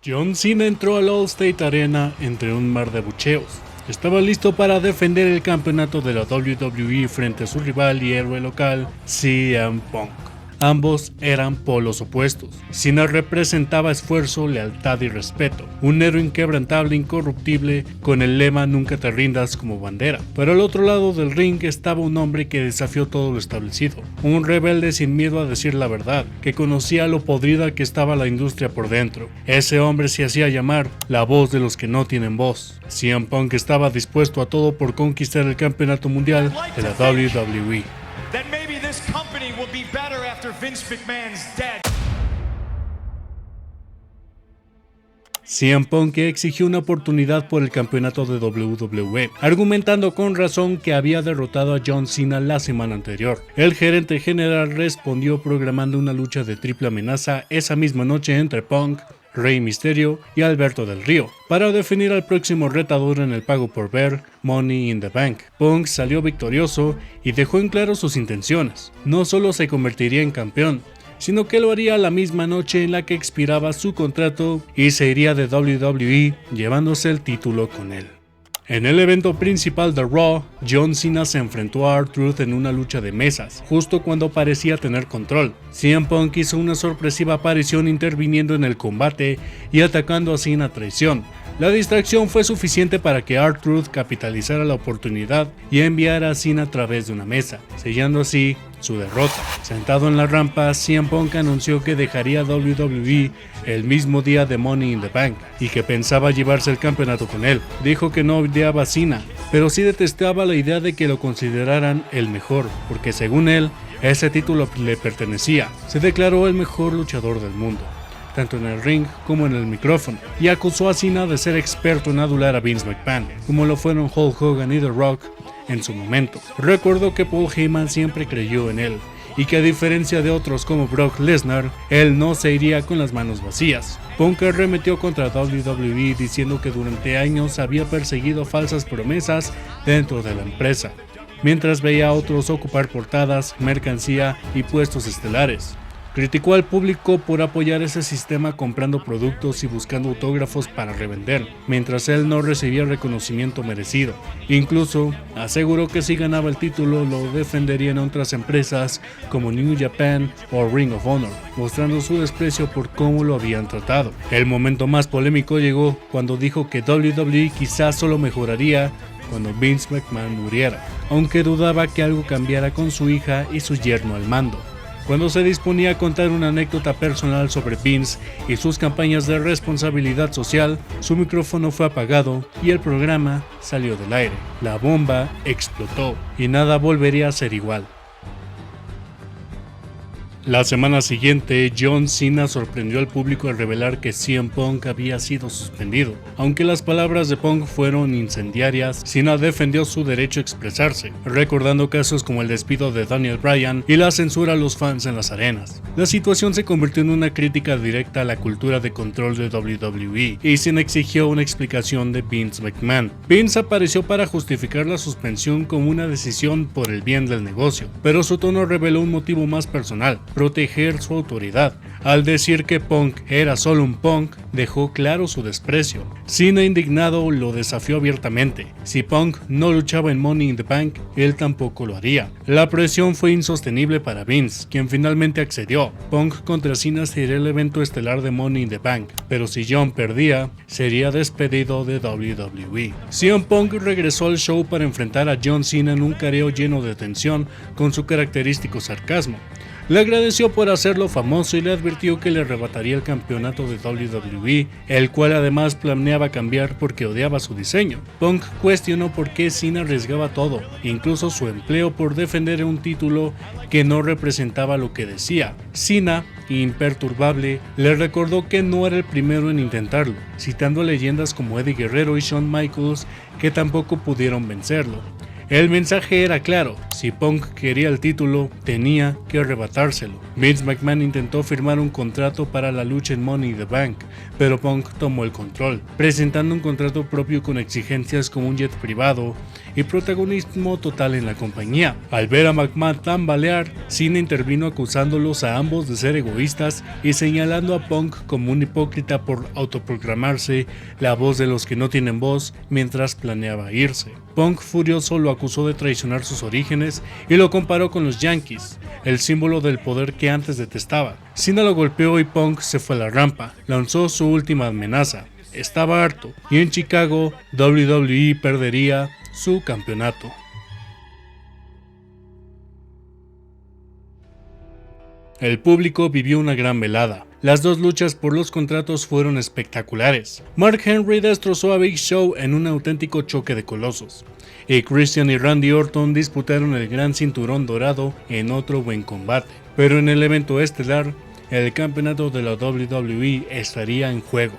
John Cena entró al Allstate Arena entre un mar de abucheos. Estaba listo para defender el campeonato de la WWE frente a su rival y héroe local, CM Punk. Ambos eran polos opuestos. Cena representaba esfuerzo, lealtad y respeto, un héroe inquebrantable, incorruptible, con el lema "nunca te rindas" como bandera. Pero al otro lado del ring estaba un hombre que desafió todo lo establecido, un rebelde sin miedo a decir la verdad, que conocía lo podrida que estaba la industria por dentro. Ese hombre se hacía llamar la voz de los que no tienen voz. CM Punk estaba dispuesto a todo por conquistar el campeonato mundial de la WWE. That maybe this company will be better after Vince McMahon's dead. CM Punk exigió una oportunidad por el campeonato de WWE, argumentando con razón que había derrotado a John Cena la semana anterior. El gerente general respondió programando una lucha de triple amenaza esa misma noche entre Punk, Rey Mysterio y Alberto del Río, para definir al próximo retador en el pago por ver Money in the Bank. Punk salió victorioso y dejó en claro sus intenciones. No solo se convertiría en campeón, sino que lo haría la misma noche en la que expiraba su contrato y se iría de WWE llevándose el título con él. En el evento principal de Raw, John Cena se enfrentó a R-Truth en una lucha de mesas, justo cuando parecía tener control. CM Punk hizo una sorpresiva aparición interviniendo en el combate y atacando a Cena a traición. La distracción fue suficiente para que R-Truth capitalizara la oportunidad y enviara a Cena a través de una mesa, sellando así su derrota. Sentado en la rampa, CM Punk anunció que dejaría WWE el mismo día de Money in the Bank y que pensaba llevarse el campeonato con él. Dijo que no odiaba a Cena, pero sí detestaba la idea de que lo consideraran el mejor, porque según él, ese título le pertenecía. Se declaró el mejor luchador del mundo, tanto en el ring como en el micrófono, y acusó a Cena de ser experto en adular a Vince McMahon, como lo fueron Hulk Hogan y The Rock en su momento. Recordó que Paul Heyman siempre creyó en él, y que a diferencia de otros como Brock Lesnar, él no se iría con las manos vacías. Punk arremetió contra WWE diciendo que durante años había perseguido falsas promesas dentro de la empresa, mientras veía a otros ocupar portadas, mercancía y puestos estelares. Criticó al público por apoyar ese sistema comprando productos y buscando autógrafos para revender, mientras él no recibía reconocimiento merecido. Incluso aseguró que si ganaba el título lo defenderían otras empresas como New Japan o Ring of Honor, mostrando su desprecio por cómo lo habían tratado. El momento más polémico llegó cuando dijo que WWE quizás solo mejoraría cuando Vince McMahon muriera, aunque dudaba que algo cambiara con su hija y su yerno al mando. Cuando se disponía a contar una anécdota personal sobre Vince y sus campañas de responsabilidad social, su micrófono fue apagado y el programa salió del aire. La bomba explotó y nada volvería a ser igual. La semana siguiente, John Cena sorprendió al público al revelar que CM Punk había sido suspendido. Aunque las palabras de Punk fueron incendiarias, Cena defendió su derecho a expresarse, recordando casos como el despido de Daniel Bryan y la censura a los fans en las arenas. La situación se convirtió en una crítica directa a la cultura de control de WWE, y Cena exigió una explicación de Vince McMahon. Vince apareció para justificar la suspensión como una decisión por el bien del negocio, pero su tono reveló un motivo más personal: proteger su autoridad. Al decir que Punk era solo un punk, dejó claro su desprecio. Cena, indignado, lo desafió abiertamente. Si Punk no luchaba en Money in the Bank, él tampoco lo haría. La presión fue insostenible para Vince, quien finalmente accedió. Punk contra Cena sería el evento estelar de Money in the Bank, pero si John perdía, sería despedido de WWE. CM Punk regresó al show para enfrentar a John Cena en un careo lleno de tensión con su característico sarcasmo. Le agradeció por hacerlo famoso y le advirtió que le arrebataría el campeonato de WWE, el cual además planeaba cambiar porque odiaba su diseño. Punk cuestionó por qué Cena arriesgaba todo, incluso su empleo, por defender un título que no representaba lo que decía. Cena, imperturbable, le recordó que no era el primero en intentarlo, citando a leyendas como Eddie Guerrero y Shawn Michaels, que tampoco pudieron vencerlo. El mensaje era claro: si Punk quería el título, tenía que arrebatárselo. Vince McMahon intentó firmar un contrato para la lucha en Money in the Bank, pero Punk tomó el control, presentando un contrato propio con exigencias como un jet privado y protagonismo total en la compañía. Al ver a McMahon tambalear, Cena intervino acusándolos a ambos de ser egoístas y señalando a Punk como un hipócrita por autoproclamarse la voz de los que no tienen voz mientras planeaba irse. Punk, furioso, lo acusó de traicionar sus orígenes y lo comparó con los Yankees, el símbolo del poder que antes detestaba. Cena lo golpeó y Punk se fue a la rampa. Lanzó su última amenaza: estaba harto, y en Chicago WWE perdería su campeonato. El público vivió una gran velada. Las dos luchas por los contratos fueron espectaculares. Mark Henry destrozó a Big Show en un auténtico choque de colosos, y Christian y Randy Orton disputaron el gran cinturón dorado en otro buen combate. Pero en el evento estelar, el campeonato de la WWE estaría en juego.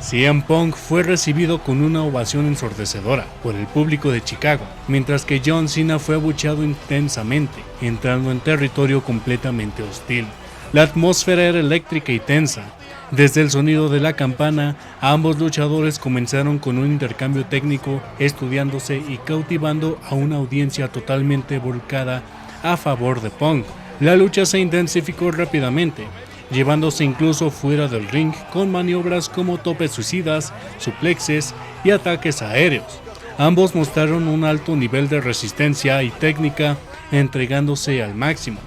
CM Punk fue recibido con una ovación ensordecedora por el público de Chicago, mientras que John Cena fue abucheado intensamente, entrando en territorio completamente hostil. La atmósfera era eléctrica y tensa. Desde el sonido de la campana, ambos luchadores comenzaron con un intercambio técnico, estudiándose y cautivando a una audiencia totalmente volcada a favor de Punk. La lucha se intensificó rápidamente, llevándose incluso fuera del ring con maniobras como topes suicidas, suplexes y ataques aéreos. Ambos mostraron un alto nivel de resistencia y técnica, entregándose al máximo.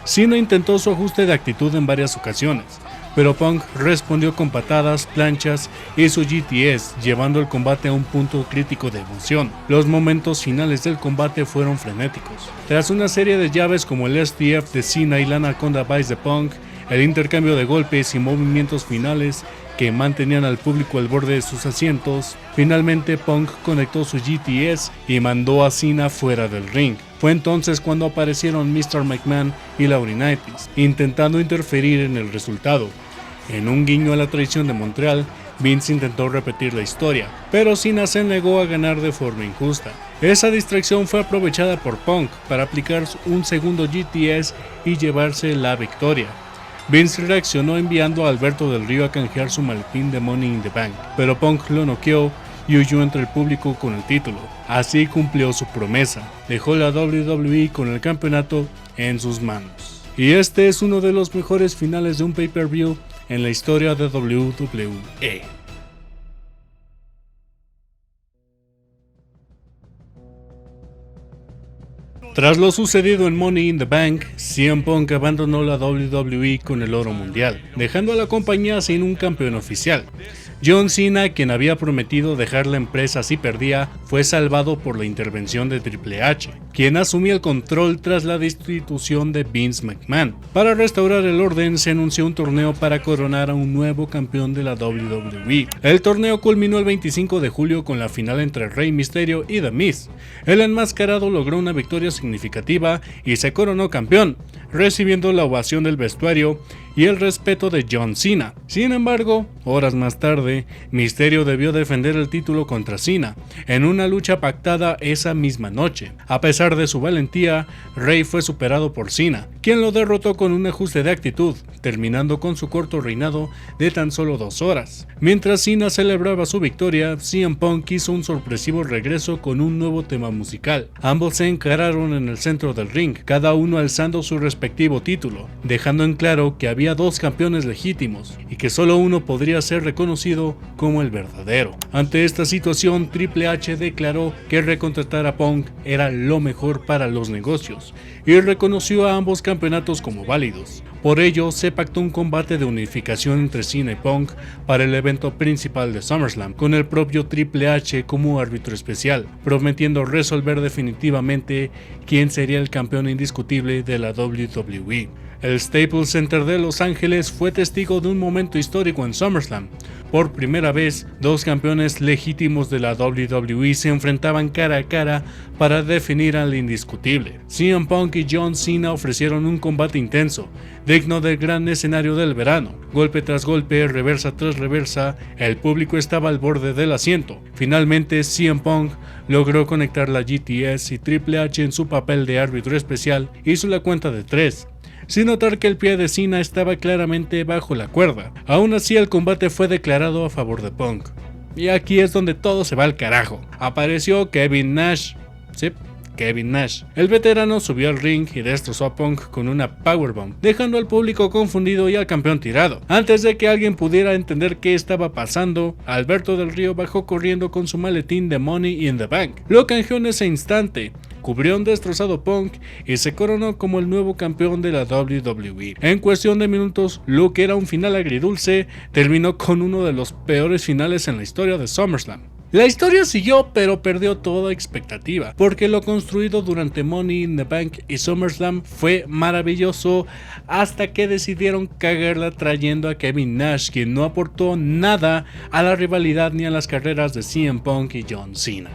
Cena intentó su ajuste de actitud en varias ocasiones, pero Punk respondió con patadas, planchas y su GTS, llevando el combate a un punto crítico de emoción. Los momentos finales del combate fueron frenéticos. Tras una serie de llaves como el STF de Cena y la Anaconda Vice de Punk, el intercambio de golpes y movimientos finales que mantenían al público al borde de sus asientos, finalmente Punk conectó su GTS y mandó a Cena fuera del ring. Fue entonces cuando aparecieron Mr. McMahon y Laurinaitis, intentando interferir en el resultado. En un guiño a la traición de Montreal, Vince intentó repetir la historia, pero Cena se negó a ganar de forma injusta. Esa distracción fue aprovechada por Punk para aplicar un segundo GTS y llevarse la victoria. Vince reaccionó enviando a Alberto del Río a canjear su maletín de Money in the Bank, pero Punk lo noqueó y huyó entre el público con el título. Así cumplió su promesa, dejó la WWE con el campeonato en sus manos. Y este es uno de los mejores finales de un pay-per-view en la historia de WWE. Tras lo sucedido en Money in the Bank, CM Punk abandonó la WWE con el oro mundial, dejando a la compañía sin un campeón oficial. John Cena, quien había prometido dejar la empresa si perdía, fue salvado por la intervención de Triple H, quien asumía el control tras la destitución de Vince McMahon. Para restaurar el orden, se anunció un torneo para coronar a un nuevo campeón de la WWE. El torneo culminó el 25 de julio con la final entre Rey Mysterio y The Miz. El enmascarado logró una victoria significativa y se coronó campeón, recibiendo la ovación del vestuario y el respeto de John Cena. Sin embargo, horas más tarde, Mysterio debió defender el título contra Cena, en una lucha pactada esa misma noche. A pesar de su valentía, Rey fue superado por Cena, quien lo derrotó con un ajuste de actitud, terminando con su corto reinado de tan solo 2 horas. Mientras Cena celebraba su victoria, CM Punk hizo un sorpresivo regreso con un nuevo tema musical. Ambos se encararon en el centro del ring, cada uno alzando su respectivo título, dejando en claro que había 2 campeones legítimos y que solo uno podría ser reconocido como el verdadero. Ante esta situación, Triple H declaró que recontratar a Punk era lo mejor para los negocios y reconoció a ambos campeonatos como válidos. Por ello, se pactó un combate de unificación entre Cena y Punk para el evento principal de SummerSlam, con el propio Triple H como árbitro especial, prometiendo resolver definitivamente quién sería el campeón indiscutible de la WWE. El Staples Center de Los Ángeles fue testigo de un momento histórico en SummerSlam. Por primera vez, dos campeones legítimos de la WWE se enfrentaban cara a cara para definir al indiscutible. CM Punk y John Cena ofrecieron un combate intenso, digno del gran escenario del verano. Golpe tras golpe, reversa tras reversa, el público estaba al borde del asiento. Finalmente, CM Punk logró conectar la GTS y Triple H en su papel de árbitro especial hizo la cuenta de 3. Sin notar que el pie de Cena estaba claramente bajo la cuerda. Aún así, el combate fue declarado a favor de Punk. Y aquí es donde todo se va al carajo. Apareció Kevin Nash. Sí, Kevin Nash. El veterano subió al ring y destrozó a Punk con una powerbomb, dejando al público confundido y al campeón tirado. Antes de que alguien pudiera entender qué estaba pasando, Alberto del Río bajó corriendo con su maletín de Money in the Bank. Lo canjeó en ese instante, cubrió un destrozado Punk y se coronó como el nuevo campeón de la WWE. En cuestión de minutos, lo que era un final agridulce terminó con uno de los peores finales en la historia de SummerSlam. La historia siguió, pero perdió toda expectativa, porque lo construido durante Money in the Bank y SummerSlam fue maravilloso hasta que decidieron cagarla trayendo a Kevin Nash, quien no aportó nada a la rivalidad ni a las carreras de CM Punk y John Cena.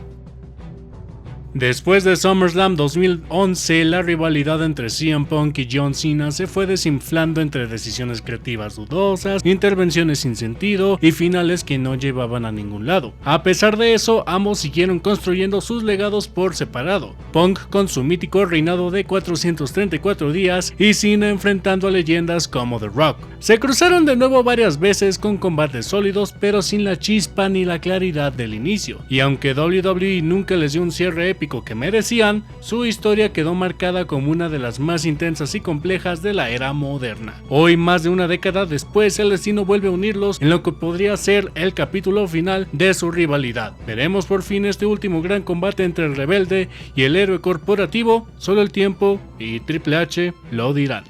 Después de SummerSlam 2011, la rivalidad entre CM Punk y John Cena se fue desinflando entre decisiones creativas dudosas, intervenciones sin sentido y finales que no llevaban a ningún lado. A pesar de eso, ambos siguieron construyendo sus legados por separado, Punk con su mítico reinado de 434 días y Cena enfrentando a leyendas como The Rock. Se cruzaron de nuevo varias veces con combates sólidos, pero sin la chispa ni la claridad del inicio, y aunque WWE nunca les dio un cierre épico que merecían, su historia quedó marcada como una de las más intensas y complejas de la era moderna. Hoy, más de una década después, el destino vuelve a unirlos en lo que podría ser el capítulo final de su rivalidad. Veremos por fin este último gran combate entre el rebelde y el héroe corporativo. Solo el tiempo y Triple H lo dirán.